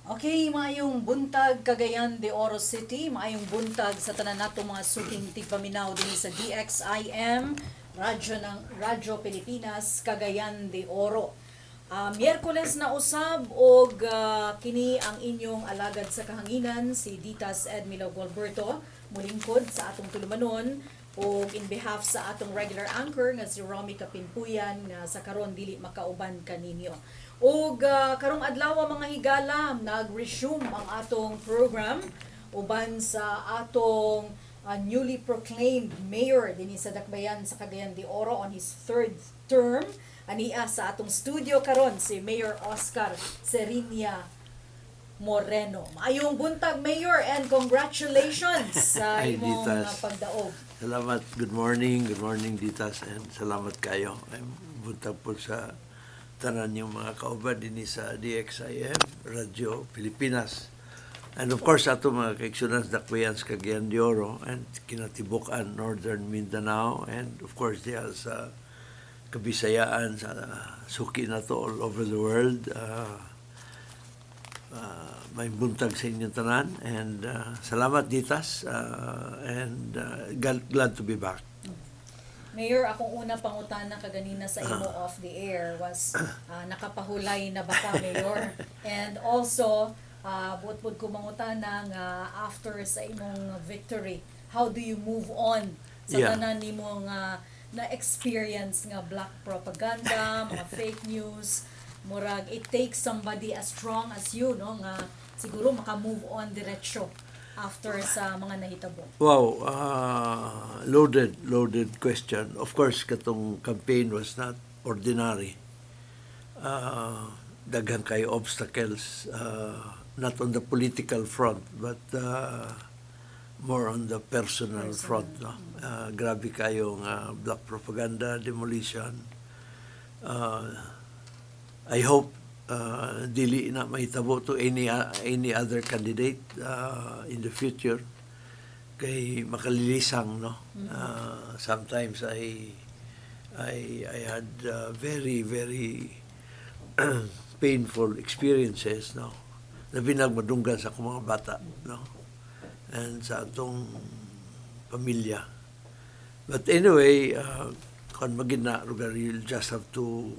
Okay, maayong buntag Cagayan de Oro City, maayong buntag sa tanan nato mga suking tigpaminaw dinhi sa Dxim, Radyo Pilipinas, Cagayan de Oro. Miyerkules na usab og kini ang inyong alagad sa kahanginan si Ditas Edmilo Gualberto mulingkod sa atong tulumanon og in behalf sa atong regular anchor nga si Romy Kapinpuyan nga sa karon dili makauban kaninyo. Og karong adlaw mga higala nag-resume ang atong program uban sa atong newly proclaimed mayor dinhi sa Dakbayan sa Cagayan de Oro on his third term. Ania sa atong studio karon si Mayor Oscar Serinia Moreno. Maayong buntag, Mayor, and congratulations sa imong pagdaog. Salamat. Good morning, Ditas, and salamat kayo. I'm buntag po sa tanan yung mga kauban din sa Dxim, Radyo Pilipinas. And of course, ato mga kaigsunan sa Dakbayan sa Cagayan de Oro and kinatibukan Northern Mindanao, and of course, diya sa Kabisayaan, sa suki na to all over the world. May buntag sa inyong tanan, and salamat Ditas, and glad to be back. Mayor, akong unang pangutana kaganina sa imo off the air was nakapahulay na ba ka, Mayor? And also, buot-buot ko mangutana nga after sa imong victory, how do you move on sa tanan nimo nga na-experience nga black propaganda, mga fake news, murag it takes somebody as strong as you, no, nga siguro maka-move on diretsyo after sa mga nahitabo. Wow, loaded question. Of course, katong campaign was not ordinary. Daghan kay obstacles, not on the political front, but more on the personal front. No? Grabe kayong black propaganda, demolition. I hope dili na mahitabo to any other candidate in the future. Kay makalilisang, no? Sometimes I had very painful experiences, no? Na binagmadunggan sa akong mga bata, no? And sa atong pamilya. But anyway, kung magina lugar, you'll just have to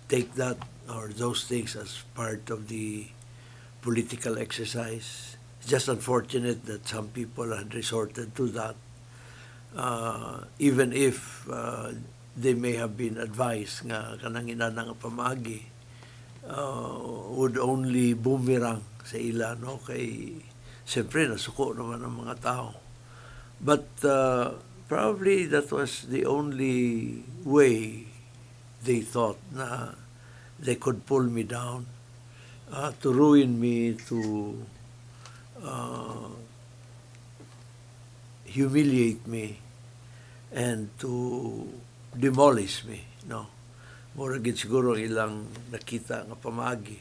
take that or those things as part of the political exercise. It's just unfortunate that some people had resorted to that, even if they may have been advised nga kanang inanang pamagi would only boomerang sa ila, no? Kay siyempre nasuko naman ang mga tao. But probably that was the only way they thought na they could pull me down, to ruin me, to humiliate me, and to demolish me, no? Mura gid siguro ilang nakita nga pamagi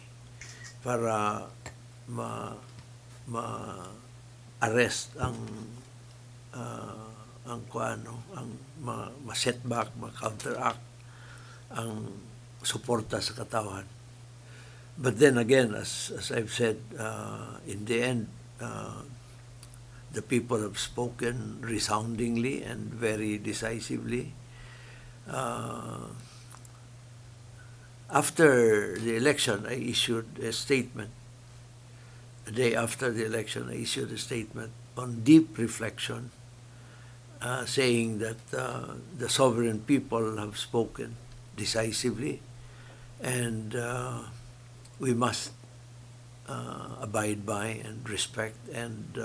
para ma-arrest ang ma-setback, ma-counteract ang suporta sa katawan. But then again, as I've said, in the end, the people have spoken resoundingly and very decisively. After the election, I issued a statement. A day after the election, I issued a statement on deep reflection, saying that the sovereign people have spoken decisively, and we must abide by and respect and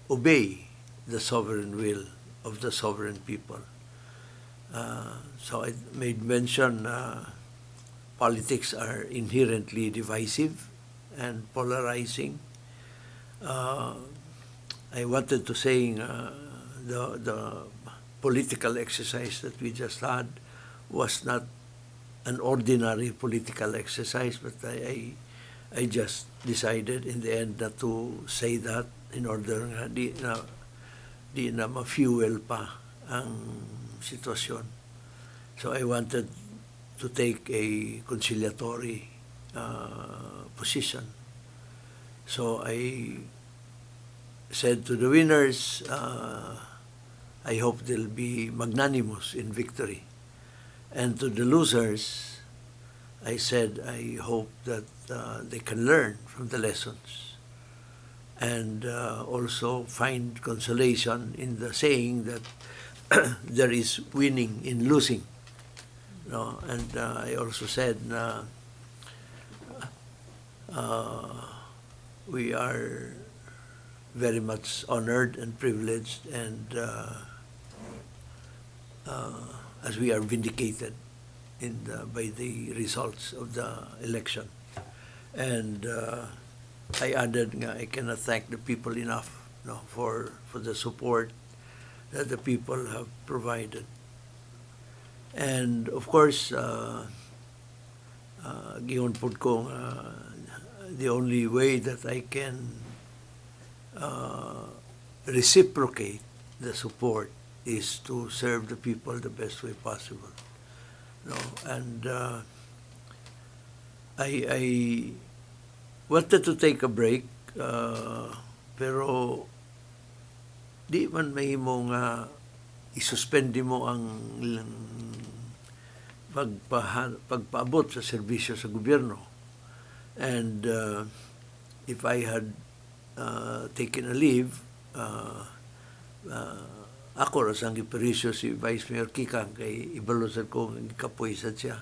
obey the sovereign will of the sovereign people. So I made mention politics are inherently divisive and polarizing. I wanted to say the political exercise that we just had was not an ordinary political exercise, but I just decided in the end not to say that in order nga di na ma-fuel pa ang sitwasyon. So I wanted to take a conciliatory position. So I said to the winners, I hope they'll be magnanimous in victory. And to the losers, I said I hope that they can learn from the lessons and also find consolation in the saying that there is winning in losing. No? And I also said we are very much honored and privileged, and as we are vindicated by the results of the election. And I added, I cannot thank the people enough, for the support that the people have provided. And of course, giyon po ko, the only way that I can reciprocate the support is to serve the people the best way possible. And I wanted to take a break, pero di man mahimo nga isuspende mo ang pagpaabot sa serbisyo sa gobyerno. And if I had taken a leave, ako rasang giperisyo si Vice Mayor Kikang kay ibalusan ko ng kapuisan siya.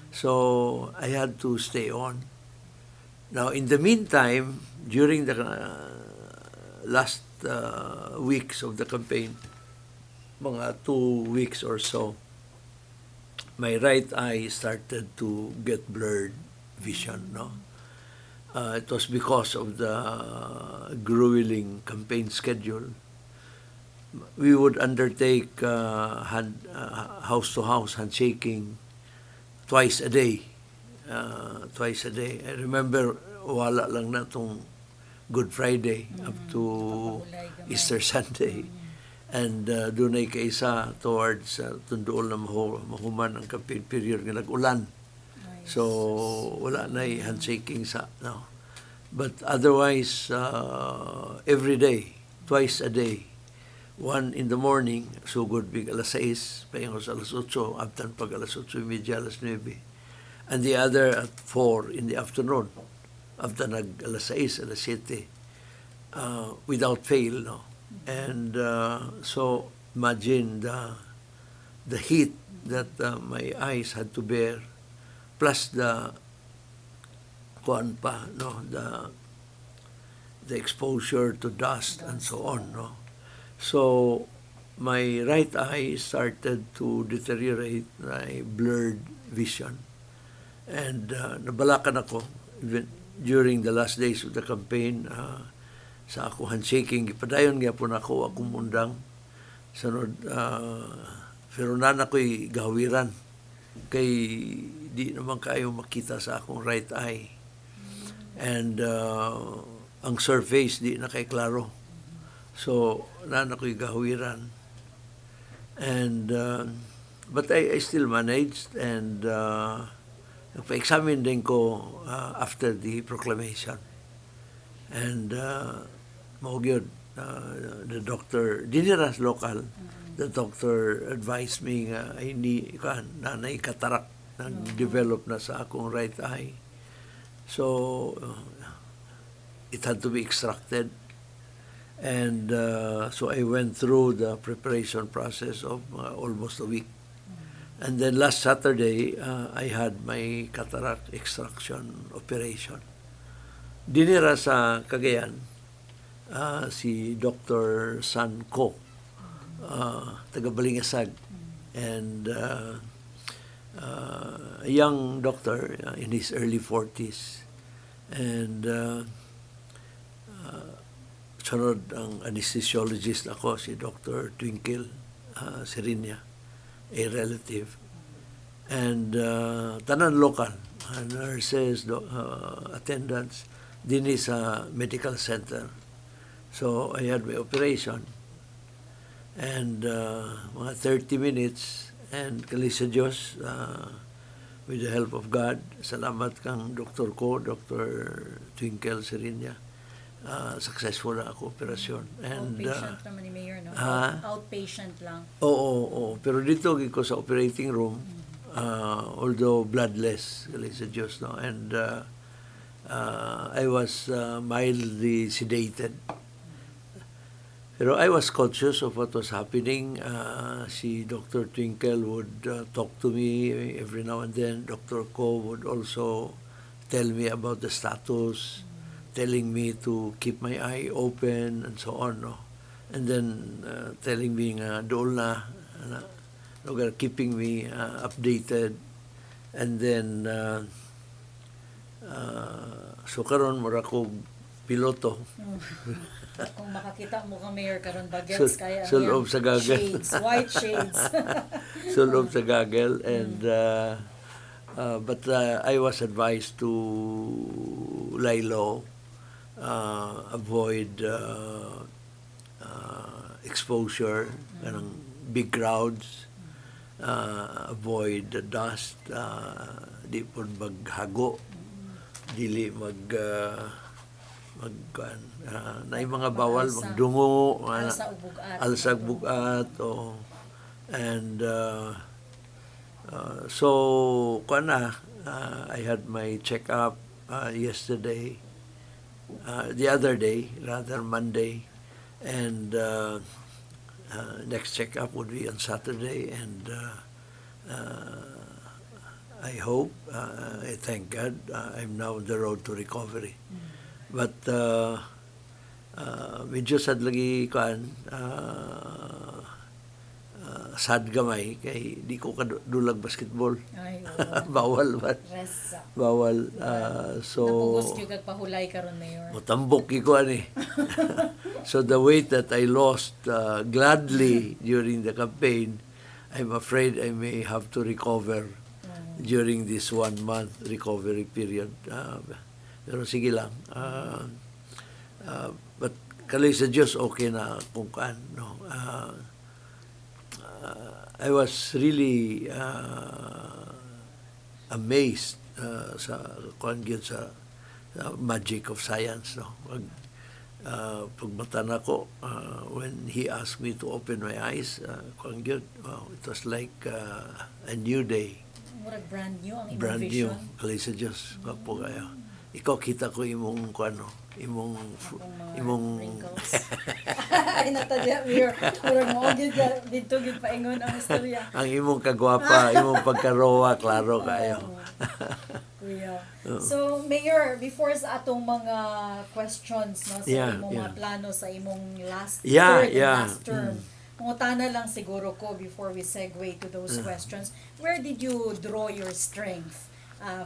So I had to stay on. Now in the meantime, during the last weeks of the campaign, mga 2 weeks or so, my right eye started to get blurred vision. It was because of the grueling campaign schedule. We would undertake house-to-house handshaking twice a day. I remember wala lang na itong Good Friday up to Easter Sunday. And doon ay kaisa towards tundool na mahuman ang campaign period nga nag-ulan. So wala na handshaking sa. No. But otherwise, every day, twice a day, one in the morning, so good big alas 6, payangos alas 8, after pag alas 8:30, alas 9. And the other at 4 in the afternoon, after nag alas 6, alas 7, without fail. No? And so imagine the heat that my eyes had to bear, plus the exposure to dust and so on. No? So my right eye started to deteriorate, my blurred vision. And nabalakan ako even during the last days of the campaign. Sa ako handshaking, ipadayon nga po na ako akong mundang. Sunod, pero na ko'y gawiran. Kay di naman kayo makita sa akong right eye. And ang surface di na kay klaro. So, na ko'y gawiran. And, but I still managed, and nagpa-examine din ko after the proclamation. And the doctor, diniras local, the doctor advised me nga ay nanay katarak nag-develop na sa akong right eye. So it had to be extracted. And so I went through the preparation process of almost a week. And then last Saturday, I had my cataract extraction operation. Dinira sa Cagayan, si Dr. San Ko, taga Balingasag, and a young doctor in his early 40s. And sunod ang anesthesiologist ako, si Dr. Twinkle Serinia, a relative. And tanan local, nurses, attendants, din sa medical center. So I had my operation. And mga 30 minutes, and kalisa Diyos, with the help of God. Salamat kang doktor ko, Dr. Twinkle Serinya. Successful na ako operasyon. And, Outpatient naman ni Mayor, no? Outpatient lang. Oo. Pero dito, ko sa operating room, although bloodless, gali sa Diyos, no? And I was mildly sedated. Pero I was conscious of what was happening. Si Dr. Twinkle would talk to me every now and then. Dr. Ko would also tell me about the status, telling me to keep my eye open and so on. No? And then telling me nga doon na, keeping me updated. And then, so karon mura ko piloto. Kung makakita mo ka, Mayor, karon bagets kaya Sulob sa gagel. Shades, white shades. Sulob sa gagel. And but I was advised to lie low, avoid exposure, kanang big crowds, avoid the dust, di po maghago, dili na yung mga bawal, magdungo, alsag bugat, and so I had my check-up yesterday, the other day, rather Monday, and next check-up would be on Saturday, and I hope, I thank God, I'm now on the road to recovery. But medyo sad lagi sad gamay kay di ko kadulag basketball. Ay, Bawal ba? Bawal. So napugos gyud kag pahulay karon, Mayor. Motambok ko ani. So the weight that I lost gladly during the campaign, I'm afraid I may have to recover during this 1 month recovery period. Pero sige lang. But kalay sa Diyos, okay na kung kaan. No? I was really amazed sa magic of science. No? Pagmata na ko, when he asked me to open my eyes, it was like a new day. Murag brand new ang imong Brand vision. new. Kalay sa Diyos. Kapo kayo. Ikaw kita ko imong imong wrinkles. Ay natadya, Mayor. Murag mo gid dito gid paingon ang istorya. ang imong kagwapa, imong pagkarowa, klaro kayo. Kuya. So, Mayor, before sa atong mga questions, no, sa imong mga plano sa imong last term, mungutana lang siguro ko before we segue to those questions, where did you draw your strength?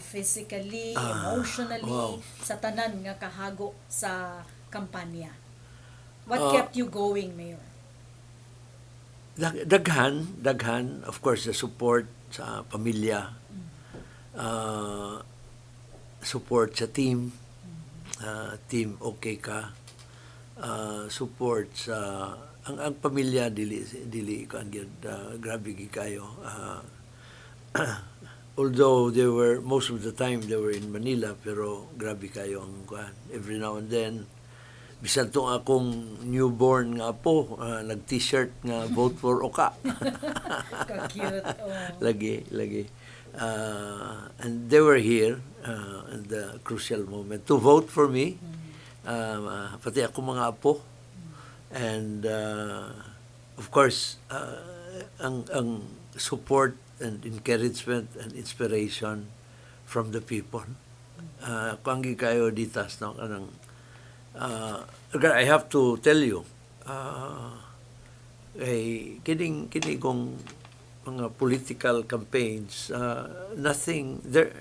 Physically, emotionally, sa tanan nga kahago sa kampanya? What kept you going, Mayor? Daghan, of course, the support sa pamilya, support sa team, team okay ka, support sa ang pamilya dili kan grabe gi kayo. Although they were most of the time they were in Manila, pero grabe kayo ang every now and then bisan tong akong newborn nga apo nag-t-shirt nga vote for Oka. Ka-cute. Lagi. And they were here in the crucial moment to vote for me. Pati ako mga apo. And of course, ang support and encouragement and inspiration from the people. Kuanggi kayo ditas no kanang I have to tell you kining kong mga political campaigns, nothing there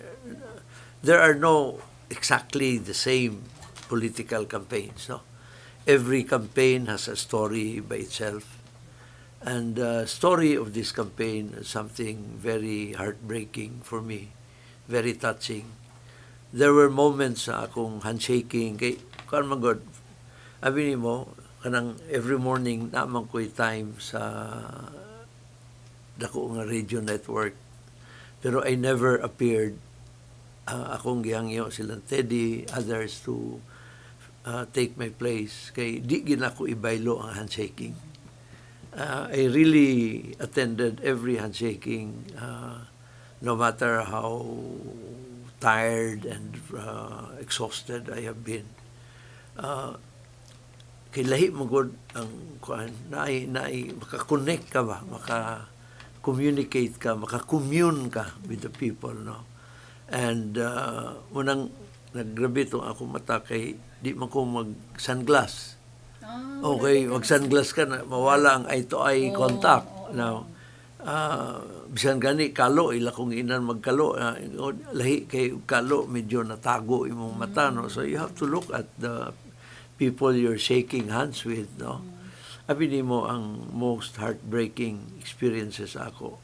are no exactly the same political campaigns, no. Every campaign has a story by itself. And the story of this campaign is something very heartbreaking for me, very touching. There were moments sa akong handshaking kay kan magod. Abi nimo kanang every morning naman ko'y time sa dako nga radio network. Pero I never appeared. Akong gihangyo silang Teddy, others to take my place. Kay di gina ko ibaylo ang handshaking. I really attended every handshaking, no matter how tired and exhausted I have been. Kay lahi magod ang kuan na maka-connect ka ba, maka-communicate ka, maka-commune ka with the people, no? And unang naggrabe itong ako mata kay di man ko mag-sunglass. Okay, mag-sunglass ka na, mawala ang eye-to-eye contact. Now, bisan gani, kalo, ila kong inan magkalo. Lahi kay kalo, medyo natago imong mata, no? So you have to look at the people you're shaking hands with, no? Abi mo ang most heartbreaking experiences ako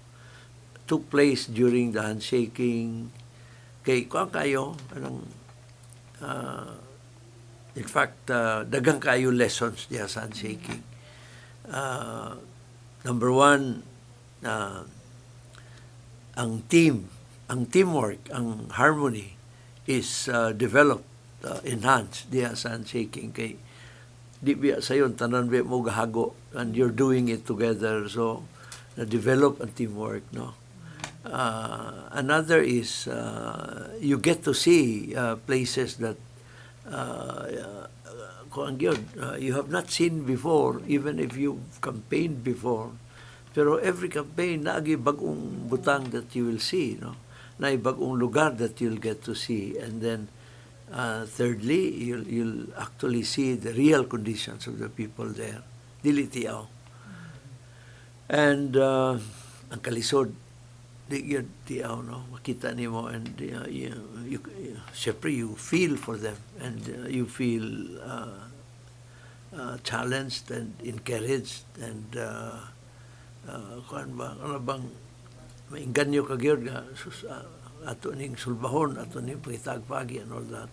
took place during the handshaking. Kay kuan kayo anong in fact dagang kayo lessons diya sa handshaking. Number one, ang teamwork, ang harmony is developed, enhanced diya sa handshaking. Kay di biya sayon tanan biya mo gahago and you're doing it together, so na develop ang teamwork, no? Another is you get to see places that you have not seen before, even if you've campaigned before. Pero every campaign, naagi bagong butang that you will see, no? Na bagong lugar that you'll get to see. And then, thirdly, you'll actually see the real conditions of the people there. Dili tiyaw. And ang kalisod, di yun tiyaw, no? Makita nimo, and syempre you feel for them, and you feel challenged and encouraged, and kuan ba, ano bang mainganyo ka gyud nga ato ning sulbahon, ato ning pangitagpagi and all that.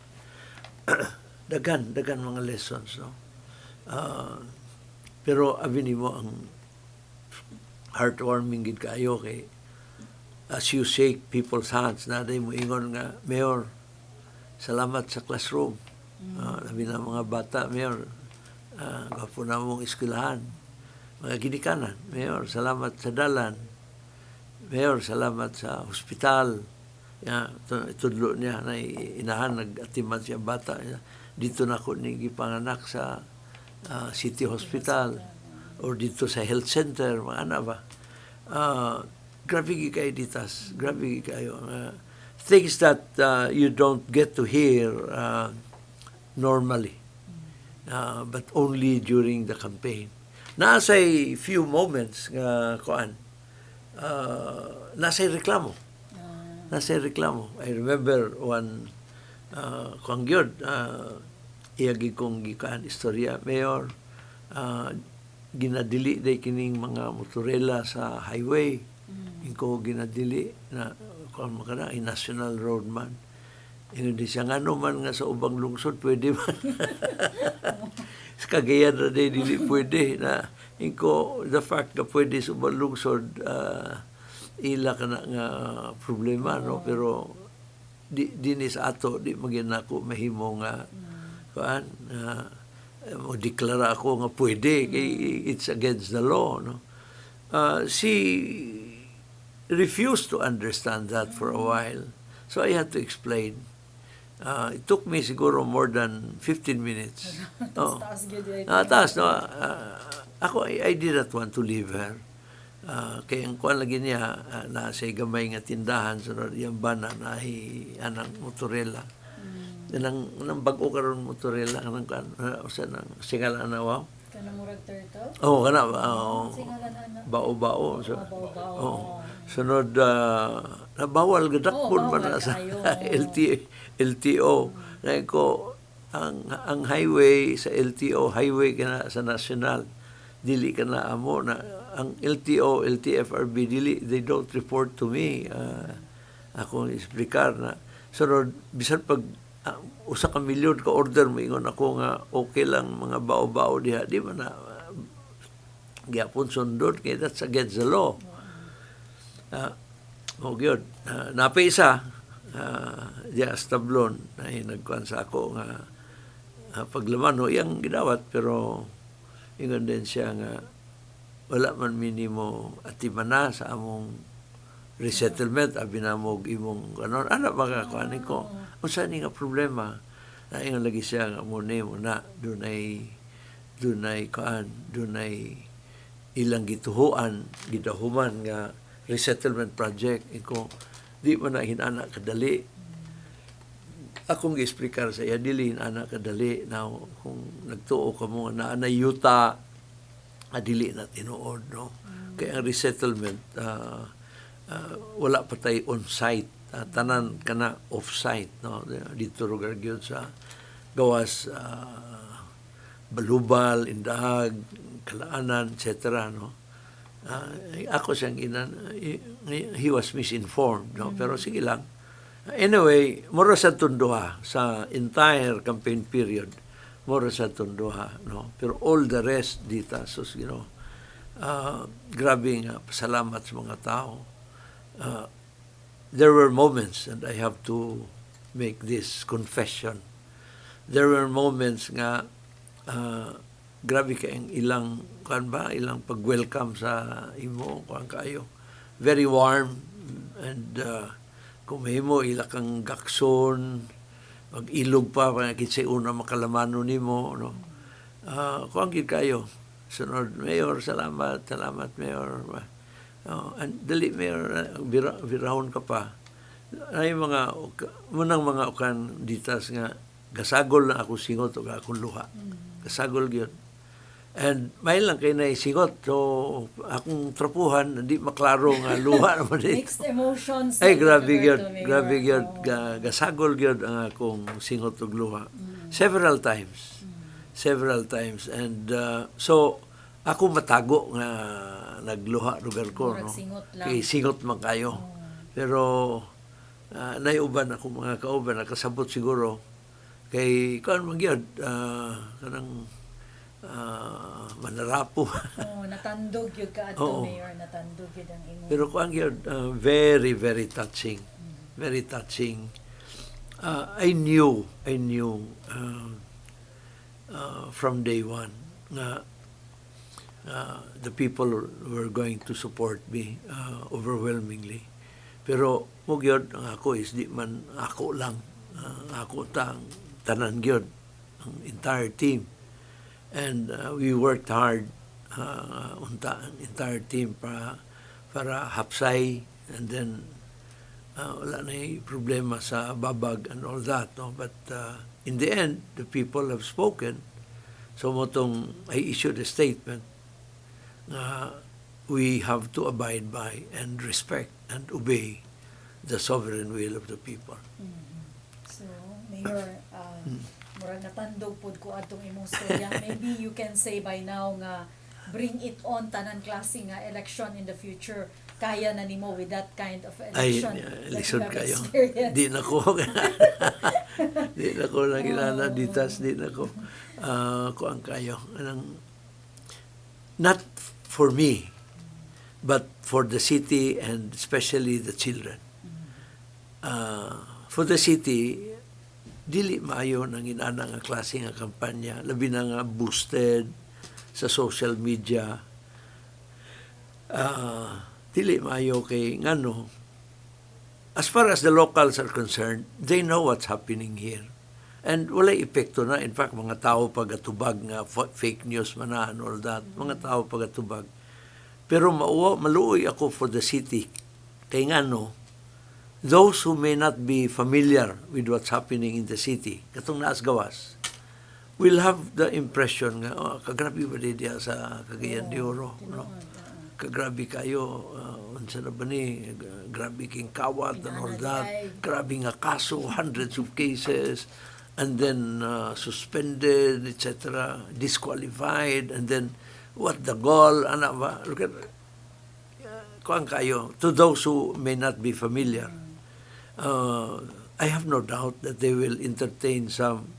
dagan mga lessons, no? Pero abi nimo ang heartwarming gid kayo kay as you shake people's hands, naday mo ingon nga, Mayor, salamat sa classroom. Labi na mga bata, Mayor, gwapo na mong eskwelahan. Mga ginikanan, Mayor, salamat sa dalan. Mayor, salamat sa hospital. Itudlo niya na inahan, nag-atiman siya bata. Dito na ko gipanganak sa City Hospital or dito sa health center, mga anak ba. Grabe kayo ditas. Grabe kayo. Things that you don't get to hear normally. But only during the campaign. Nasa'y few moments kuan. Nasa'y reklamo. Nasa'y reklamo. I remember one kuan gyud iyagi kong gikaan istorya, Mayor, ginadili day kining mga motorela sa highway. Inko ginadili na kuan makana ay national road man. Hindi siya ngano man nga sa ubang lungsod pwede man. Sa Cagayan na dili pwede na inko the fact na pwede sa ubang lungsod ila ka na nga problema, no? Pero di sa ato di magin ako mahimo nga kuan mo deklara ako nga pwede kay it's against the law, no? She refused to understand that for a while, so I had to explain. It took me siguro more than 15 minutes. Taas, no? Ako, I did not want to leave her. Kaya ang kuan lagi niya, nasa gamay nga tindahan, so yung bana na anang motorela. Nang bago karon motorela, anang kuan, usa nang singalan na wow. Kanang murag turtle? Oo, kana. Singalan na. Bao-bao. So, Bao-bao. Sunod, nabawal gadakpon man na sa LTO. Ko, ang highway sa LTO, highway kana sa national, dili ka na amo na ang LTO, LTFRB, dili, they don't report to me. Ako explicar na. Sunod, bisan pag usa ka milyon ka order mo, ingon ako nga okay lang mga bao-bao diha, di man na gyapon sundot kay that's against the law. O gyud, napay isa, diya stablon, ay nagkuhan sa ako nga paglaman, iyang gidawat, pero ingon din siya nga, wala man minimo atimana sa among resettlement, abi na mo imong kanon, anak makakuan ko. Unsa ni nga problema? Na ingon lagi siya nga Moreno na dunay ilang gituhuan, gidahuman nga resettlement project. Iko di man na hinana kadali. Akong gi-explicar sa iya, dili hinana kadali. Now, kung nagtuo ka mo na yuta, dili na tinuod, no? Kaya ang resettlement, wala pa tayo on-site. Tanan ka na off-site, no? Dito lugar yun sa gawas, Balubal, Indahag, Kalaanan, etc., no? Ako siyang he was misinformed, no? Pero sige lang. Anyway, mura sa tunduha sa entire campaign period, mura sa tunduha, no? Pero all the rest dita, so grabe nga pasalamat sa mga tao. There were moments, and I have to make this confession, there were moments nga grabe kayong ilang pag-welcome sa imo, kuan kayo. Very warm, and kung may mo, ilakang gakson, mag-ilog pa, kinsay una makalamano nimo, no? Kuan gid kayo. Sunod, Mayor, salamat, Mayor. And dali, Mayor, birahon ka pa. Ay munang mga ukan ditas nga, gasagol na ako singot o akong luha. Gasagol yun. And may lang kayo na isingot. So, akong trapuhan, hindi maklaro nga luha naman dito. Mixed emotions. Ay, grabe yun. Grabe yun. Gasagol yun ang akong singot o luha. Several times. And so, ako matago nga nagluha lugar ko. No? Kay singot man kayo. Pero, naiuban ako mga kauban, nakasabot siguro. Kay, kuan man yun, kanang manarapo. Natandog yun ka ato, Mayor. Natandog yun ang imo. Pero kuan yun, very, very touching. Very touching. I knew from day one na the people were going to support me overwhelmingly. Pero mo gyud ang ako is di man ako lang. Ako tanan gyud ang entire team. And we worked hard unta entire team para hapsay, and then wala na problema sa babag and all that, no? But in the end, the people have spoken. So motong I issued a statement na we have to abide by and respect and obey the sovereign will of the people. So, Mayor, murag natandog pod ko atong imong storya. Maybe you can say by now nga bring it on tanan klase nga election in the future. Kaya na nimo with that kind of election. Election kayo. Di na ko. Di na ko lang ilala ditas. Di na ko. Kuang kayo. Not for me, but for the city and especially the children. For the city, dili maayo nang inana nga klase nga kampanya, labi na nga boosted sa social media. Dili maayo kay ngano, as far as the locals are concerned, they know what's happening here. And wala epekto na. In fact, mga tao pagatubag nga fake news man na and all that. Mga tao pagatubag. Pero maluoy ako for the city. Kay ngano, those who may not be familiar with what's happening in the city, katong naas gawas, will have the impression nga, kagrabe ba diya sa Cagayan de Oro, no? Kagrabe kayo, unsa na ba ni, grabe king kawat and all that, grabe nga kaso, hundreds of cases, and then suspended, etc., disqualified, and then what the goal, ana ba, look at, kuan kayo, to those who may not be familiar, I have no doubt that they will entertain some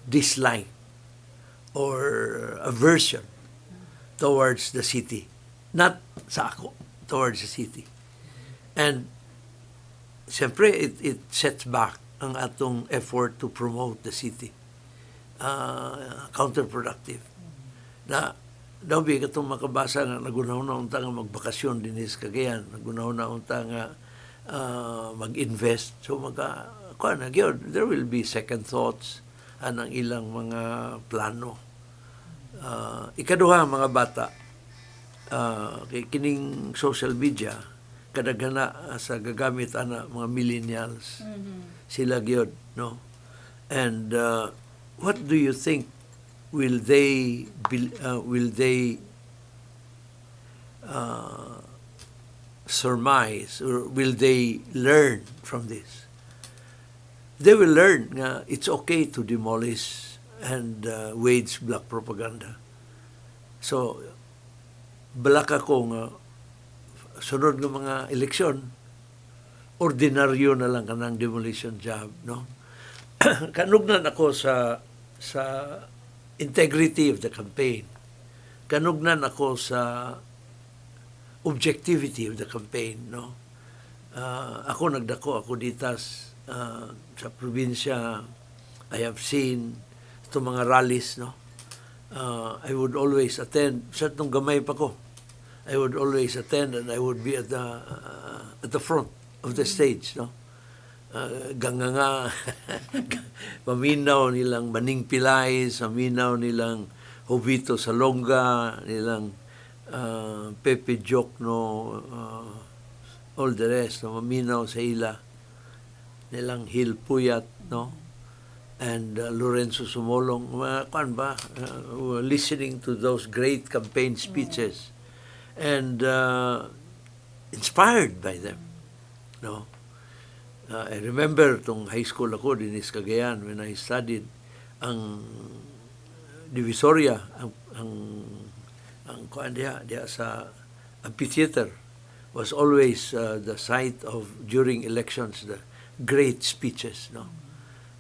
dislike or aversion towards the city. Not sa ako, towards the city. And siyempre, it sets back ang atong effort to promote the city. Counterproductive. Na daw bi katong makabasa nga nagunaw na unta nga magbakasyon din sa Cagayan, nagunaw na unta nga mag-invest. So there will be second thoughts anang ilang mga plano. Ikaduha mga bata, kay kining social media kadagana sa gagamit ana mga millennials. Sila gyud, no? And what do you think will they surmise, or will they learn from this? They will learn nga it's okay to demolish and wage black propaganda. So balaka ko nga sunod ng mga eleksyon, ordinaryo na lang kanang demolition job, no? Kanugnan ako sa integrity of the campaign. Kanugnan ako sa objectivity of the campaign, no? Ako ditas sa probinsya. I have seen itong mga rallies, no? I would always attend. Sa itong gamay pa ko, I would always attend, and I would be at the front of the stage, no? Ganganga, paminaw nilang Maning Pilay, paminaw nilang Jovito Salonga, nilang Pepe Jokno, all the rest, no? Maminaw sa ila, nilang Hil Puyat, no? And Lorenzo Sumolong, listening to those great campaign speeches, and inspired by them, no? I remember tong high school ako din sa Cagayan when I studied, ang Divisoria, ang kuan diha sa amphitheater was always the site of, during elections, the great speeches, no?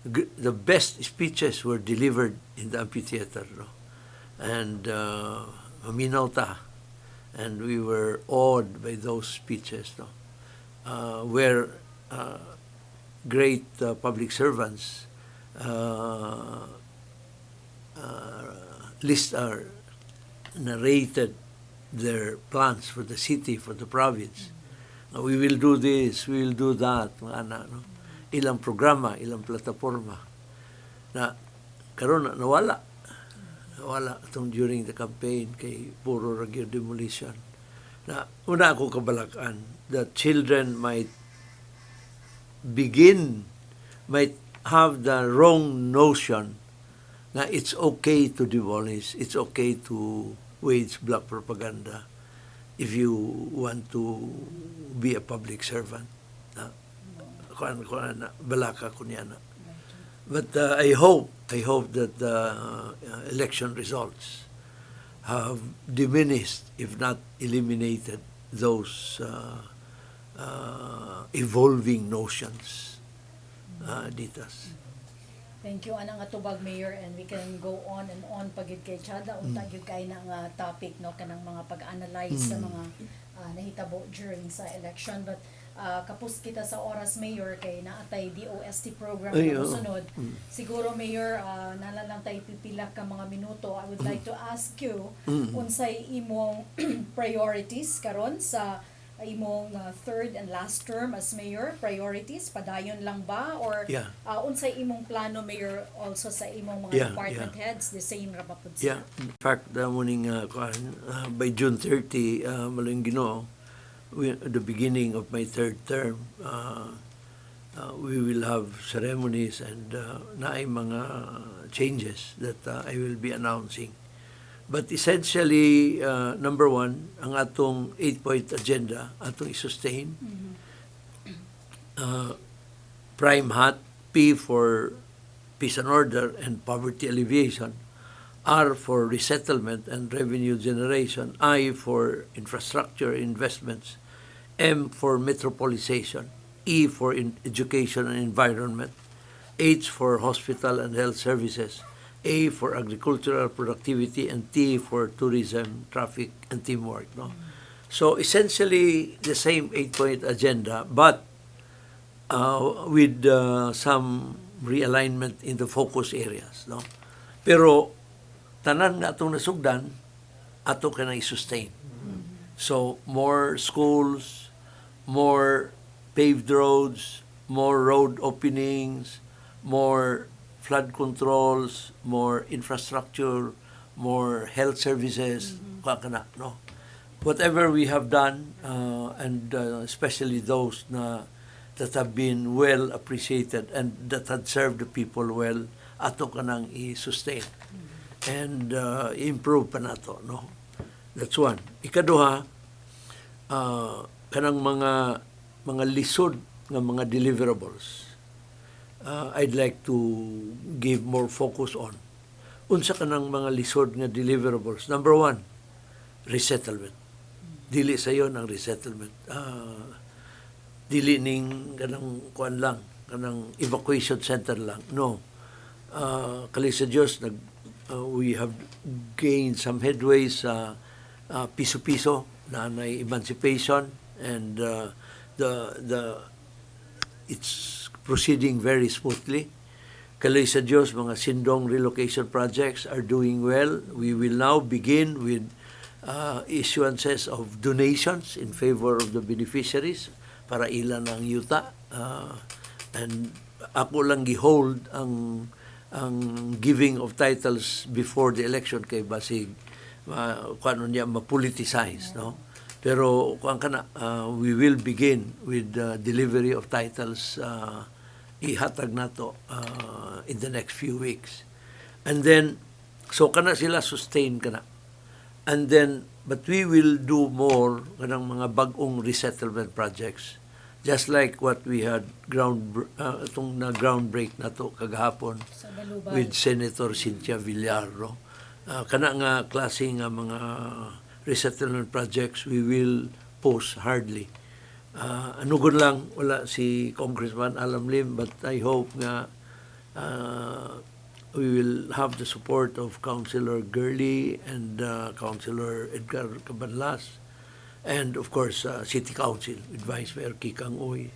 The best speeches were delivered in the amphitheater, no? And maminaw ta, and we were awed by those speeches, no? Where great public servants narrated their plans for the city, for the province. We will do this, we will do that, no? Ilang programa, ilang plataforma na karon nawala itong during the campaign kay puro ragyo demolition. Na una ako kabalakan that children might have the wrong notion na it's okay to demolish, it's okay to wage black propaganda if you want to be a public servant. Balaka ko niya na. But I hope that the election results have diminished, if not eliminated, those evolving notions. Ditas. Thank you anang atubag Mayor, and we can go on and on pagid kay Chada unta gyud kay na nga topic, no, kanang mga pag-analyze sa mga nahitabo during sa election, but kapos kita sa oras Mayor kay naatay DOST program na sunod. Siguro Mayor, nalalang tay pipila ka mga minuto. I would like to ask you unsay imong priorities karon sa imong third and last term as mayor. Priorities padayon lang ba, or unsay imong plano Mayor also sa imong mga department heads, the same ra ba pud sila? In fact, muning by June 30 maling Ginoo, the beginning of my third term, we will have ceremonies and naay mga changes that I will be announcing. But essentially, number one, ang atong 8-point agenda, atong i-sustain. Prime HAT, P for peace and order and poverty alleviation, R for resettlement and revenue generation, I for infrastructure investments, M for metropolization, E for education and environment, H for hospital and health services, A for agricultural productivity, and T for tourism, traffic, and teamwork. No? So essentially the same 8-point agenda, but with some realignment in the focus areas, no? Pero tanan nga atong nasugdan ato kanang i-sustain. So more schools, more paved roads, more road openings, more flood controls, more infrastructure, more health services, kana, no? Whatever we have done, and especially those that have been well appreciated and that had served the people well, ato kanang i-sustain and improve pa nato, no? That's one. Ikaduha, kanang mga lisod nga mga deliverables. I'd like to give more focus on. Unsa kanang mga lisod nga deliverables? Number one, resettlement. Dili sayo ng resettlement. Dili ning kanang kuan lang, kanang evacuation center lang. No. Kali sa Diyos, we have gained some headway sa piso-piso na emancipation, and it's proceeding very smoothly. Kali sa Diyos, mga sindong relocation projects are doing well. We will now begin with issuances of donations in favor of the beneficiaries para ilan ang yuta. And ako lang gihold ang giving of titles before the election kay basig kuano niya ma-politicize, no? Pero kuan kana, we will begin with delivery of titles, ihatag nato in the next few weeks. And then so kana sila sustain kana. And then, but we will do more kanang mga bagong resettlement projects. Just like what we had itong na groundbreak na to kagahapon with Senator Cynthia Villar. Kana nga klase nga mga resettlement projects we will post hardly. Anugon lang, wala si Congressman Alam Lim, but I hope nga we will have the support of Councilor Gurley and Councilor Edgar Cabanlas, and of course City Council with Vice Mayor Kikang Uy,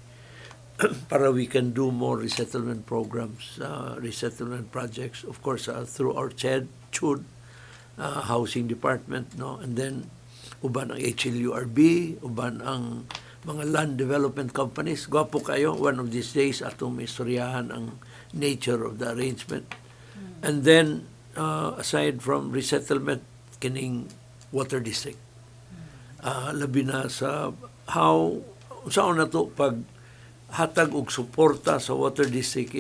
para we can do more resettlement programs, resettlement projects, of course through our CHUD, Housing Department, no? And then uban ang HLURB, uban ang mga land development companies. Gwapo kayo, one of these days atong istoryahan ang nature of the arrangement. And then, aside from resettlement, kining water district. Labi na sa how, saan na to pag hatag og suporta sa water district,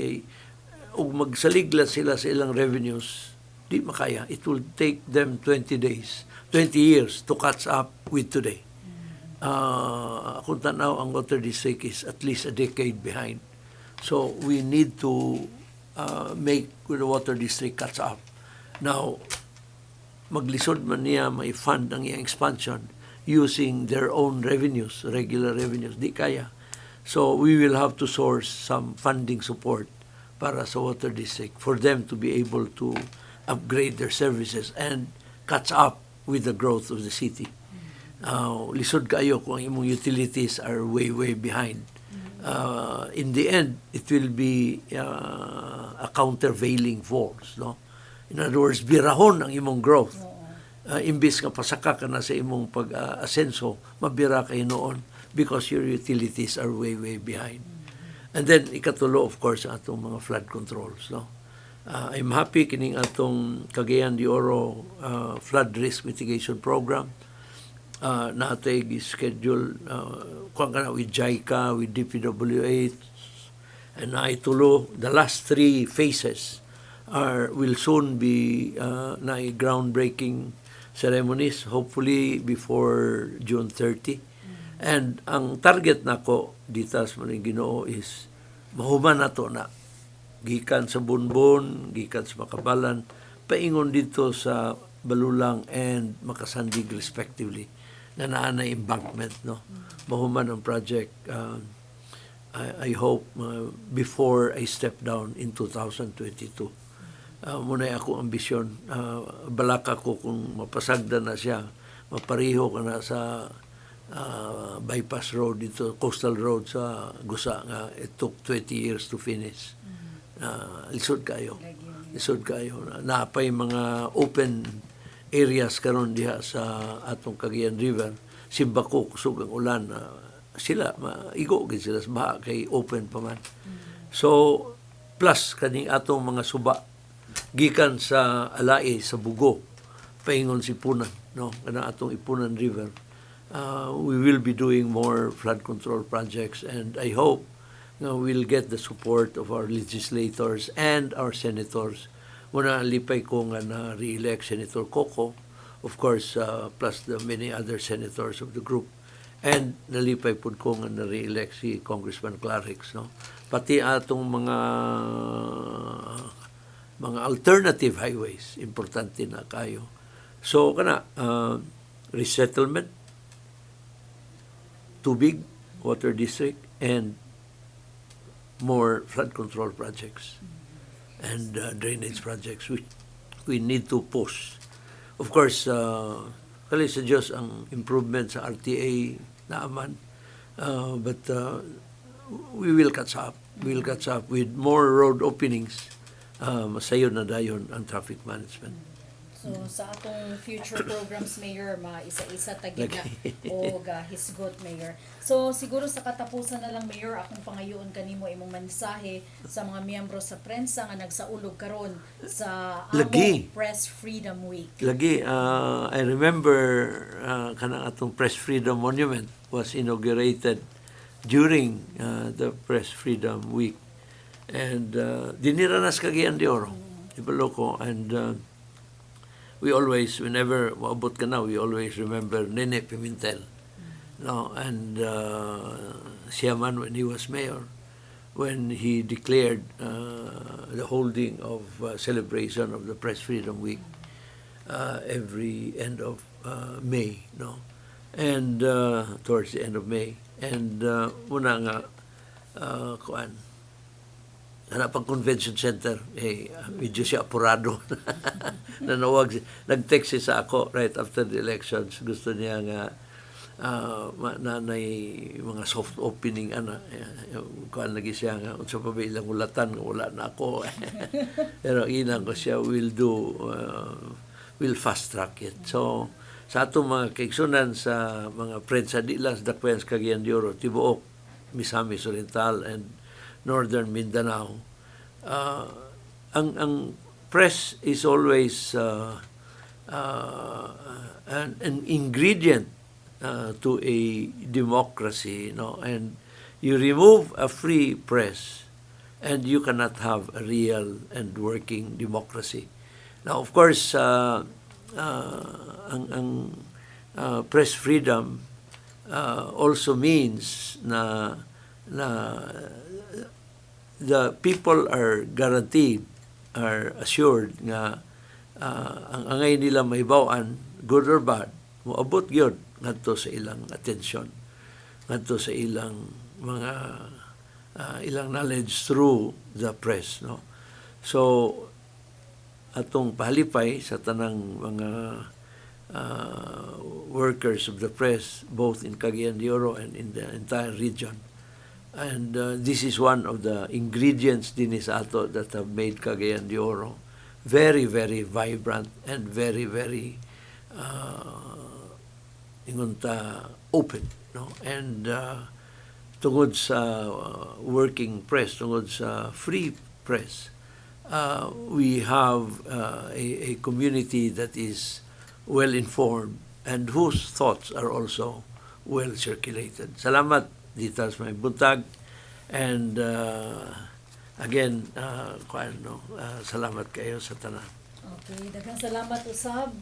ug magsaliglat sila sa ilang revenues, di makaya. It will take them 20 years to catch up with today. Kung tanaw, ang water district is at least a decade behind. So, we need to make the water district catch up. Now, maglisod man niya may fund ang iyang expansion using their own revenues, regular revenues. Di kaya. So, we will have to source some funding support para sa water district for them to be able to upgrade their services and catch up with the growth of the city. Lisod kayo kung imong utilities are way behind. In the end, it will be a countervailing force, no? In other words, birahon ang imong growth. Imbis nga pasaka ka na sa imong pag-asenso, mabira kayo noon because your utilities are way behind. And then, ikatulo, of course, atong mga flood controls, no? I'm happy kining atong Cagayan de Oro flood risk mitigation program. Natay schedule with JICA, with DPWH, and naitulo. The last 3 phases will soon be groundbreaking ceremonies, hopefully before June 30. And ang target nako dito sa mga Ginoo is mahuman nato na gikan sa Bunbon, gikan sa Makabalan, paingon dito sa Balulang and Makasandig respectively, na naanay embankment, no? Mahuman ang project. I hope before I step down in 2022. Muna ako ambisyon. Balaka ko kung mapasagda na siya, mapariho ka na sa bypass road dito, coastal road sa Gusa nga it took 20 years to finish. Lisod kayo. Lisod kayo. Napay mga open areas karon diha sa atong Cagayan River. Simbako kusog ang ulan. Sila maigo gid sila sa baha kay open pa man. So plus kaning atong mga suba gikan sa Alai sa Bugo paingon si Punan, no, kana atong Ipunan River. We will be doing more flood control projects, and I hope we'll get the support of our legislators and our senators. Muna lipay ko nga na re-elect Senator Coco, of course, plus the many other senators of the group. And nalipay po ko nga na re-elect si Congressman Clarix, no? Pati atong mga alternative highways, importante na kayo. So, kana, resettlement, tubig, water district, and more flood control projects and drainage projects. We need to push. Of course, kali sa Diyos ang improvement sa RTA naaman, but we will catch up. We will catch up with more road openings. Masayon na dayon ang traffic management. So sa atong future programs, Mayor, isa-isa tagig na o hisgot, Mayor. So siguro sa katapusan na lang, Mayor, akong pangayoon kanimo imong mensahe sa mga miyembro sa prensa nga nagsaulog karon sa among Press Freedom Week. Lagi, I remember kanang atong Press Freedom Monument was inaugurated during the Press Freedom Week. And diniranas Cagayan de Oro, Ibaloko, and we always, whenever maabot ka na, we always remember Nene Pimentel. No? And siya man when he was mayor, when he declared the holding of celebration of the Press Freedom Week every end of May, no? And towards the end of May. And muna nga, hanap ang convention center, medyo siya apurado. Nanawag, nag-text siya sa ako right after the elections. Gusto niya nga nanay mga soft opening kuan lagi siya nga unsa pa ba ilang ulatan nga wala na ako. Pero inang ko siya will fast track it. So sa atong mga kaigsunan sa mga prensa di lang sa Dakwen sa Cagayan de Oro, tibuok Misamis Oriental and Northern Mindanao, ang press is always an ingredient to a democracy, no? And you remove a free press and you cannot have a real and working democracy. Now, of course, ang press freedom also means na the people are guaranteed, are assured nga ang angay nila mahibaw-an, good or bad, moabot gyud ngadto sa ilang attention, ngadto sa ilang mga ilang knowledge through the press, no? So atong pahalipay sa tanang mga workers of the press both in Cagayan de Oro and in the entire region. And this is one of the ingredients din sa ato that have made Cagayan de Oro very, very vibrant and very, very open, no? And tungod sa working press, tungod sa free press, we have a community that is well informed and whose thoughts are also well circulated. Salamat dito sa may buntag, and again salamat kayo sa tanan. Okay, daghang salamat usab.